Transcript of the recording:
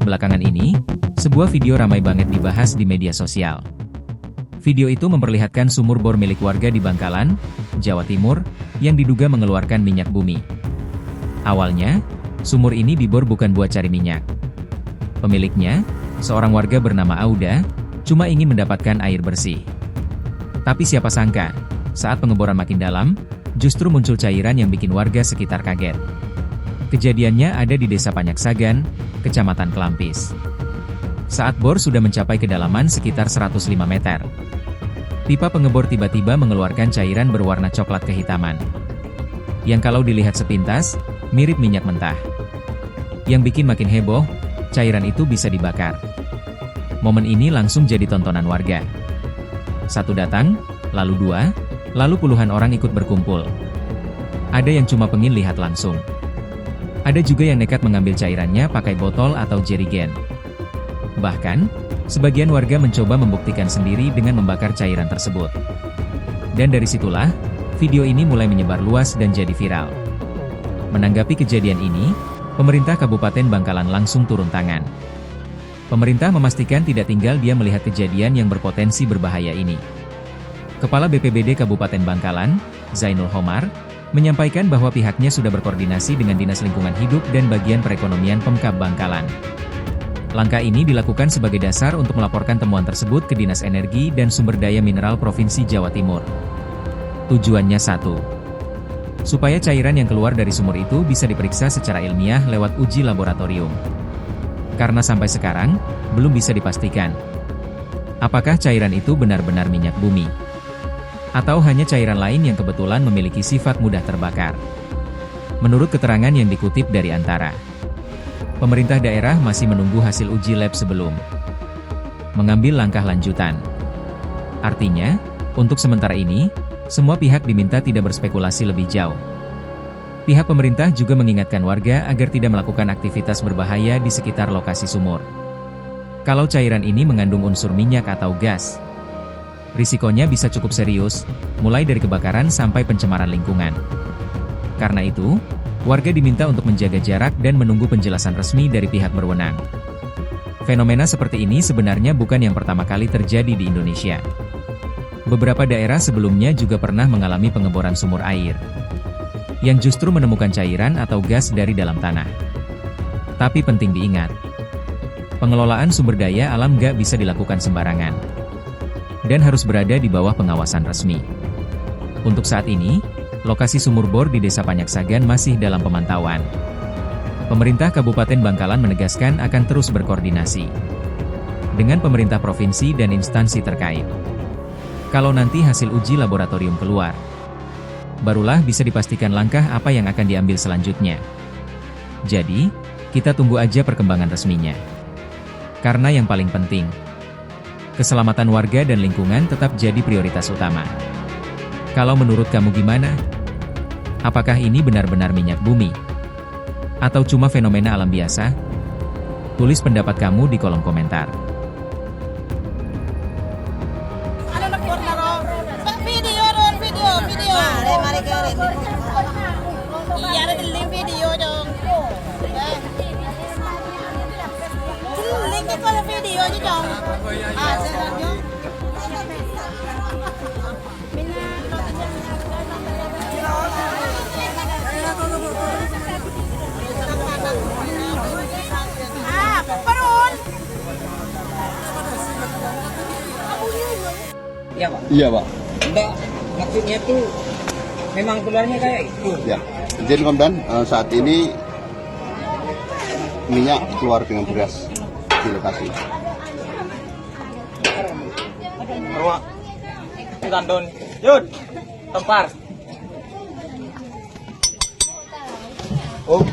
Belakangan ini, sebuah video ramai banget dibahas di media sosial. Video itu memperlihatkan sumur bor milik warga di Bangkalan, Jawa Timur, yang diduga mengeluarkan minyak bumi. Awalnya, sumur ini dibor bukan buat cari minyak. Pemiliknya, seorang warga bernama Auda, cuma ingin mendapatkan air bersih. Tapi siapa sangka, saat pengeboran makin dalam, justru muncul cairan yang bikin warga sekitar kaget. Kejadiannya ada di Desa Panyaksagan, Kecamatan Kelampis. Saat bor sudah mencapai kedalaman sekitar 105 meter. Pipa pengebor tiba-tiba mengeluarkan cairan berwarna coklat kehitaman. Yang kalau dilihat sepintas, mirip minyak mentah. Yang bikin makin heboh, cairan itu bisa dibakar. Momen ini langsung jadi tontonan warga. Satu datang, lalu dua, lalu puluhan orang ikut berkumpul. Ada yang cuma pengen lihat langsung. Ada juga yang nekat mengambil cairannya pakai botol atau jerigen. Bahkan, sebagian warga mencoba membuktikan sendiri dengan membakar cairan tersebut. Dan dari situlah, video ini mulai menyebar luas dan jadi viral. Menanggapi kejadian ini, pemerintah Kabupaten Bangkalan langsung turun tangan. Pemerintah memastikan tidak tinggal diam melihat kejadian yang berpotensi berbahaya ini. Kepala BPBD Kabupaten Bangkalan, Zainul Homar, menyampaikan bahwa pihaknya sudah berkoordinasi dengan Dinas Lingkungan Hidup dan Bagian Perekonomian Pemkab Bangkalan. Langkah ini dilakukan sebagai dasar untuk melaporkan temuan tersebut ke Dinas Energi dan Sumber Daya Mineral Provinsi Jawa Timur. Tujuannya satu, supaya cairan yang keluar dari sumur itu bisa diperiksa secara ilmiah lewat uji laboratorium. Karena sampai sekarang, belum bisa dipastikan apakah cairan itu benar-benar minyak bumi, atau hanya cairan lain yang kebetulan memiliki sifat mudah terbakar. Menurut keterangan yang dikutip dari Antara, pemerintah daerah masih menunggu hasil uji lab sebelum mengambil langkah lanjutan. Artinya, untuk sementara ini, semua pihak diminta tidak berspekulasi lebih jauh. Pihak pemerintah juga mengingatkan warga agar tidak melakukan aktivitas berbahaya di sekitar lokasi sumur. Kalau cairan ini mengandung unsur minyak atau gas, risikonya bisa cukup serius, mulai dari kebakaran sampai pencemaran lingkungan. Karena itu, warga diminta untuk menjaga jarak dan menunggu penjelasan resmi dari pihak berwenang. Fenomena seperti ini sebenarnya bukan yang pertama kali terjadi di Indonesia. Beberapa daerah sebelumnya juga pernah mengalami pengeboran sumur air, yang justru menemukan cairan atau gas dari dalam tanah. Tapi penting diingat, pengelolaan sumber daya alam nggak bisa dilakukan sembarangan, dan harus berada di bawah pengawasan resmi. Untuk saat ini, lokasi sumur bor di Desa Panyaksagan masih dalam pemantauan. Pemerintah Kabupaten Bangkalan menegaskan akan terus berkoordinasi dengan pemerintah provinsi dan instansi terkait. Kalau nanti hasil uji laboratorium keluar, barulah bisa dipastikan langkah apa yang akan diambil selanjutnya. Jadi, kita tunggu aja perkembangan resminya. Karena yang paling penting, keselamatan warga dan lingkungan tetap jadi prioritas utama. Kalau menurut kamu gimana? Apakah ini benar-benar minyak bumi? Atau cuma fenomena alam biasa? Tulis pendapat kamu di kolom komentar. Iya, ada link video dong. Link itu ada video aja dong. Iya Pak? Iya Pak. Enggak, maksudnya tuh memang keluarnya kayak itu. Ya. Jadi Komandan, saat ini minyak keluar dengan deras di lokasi. Ruang. Gandon. Yud. Tempar. Oh.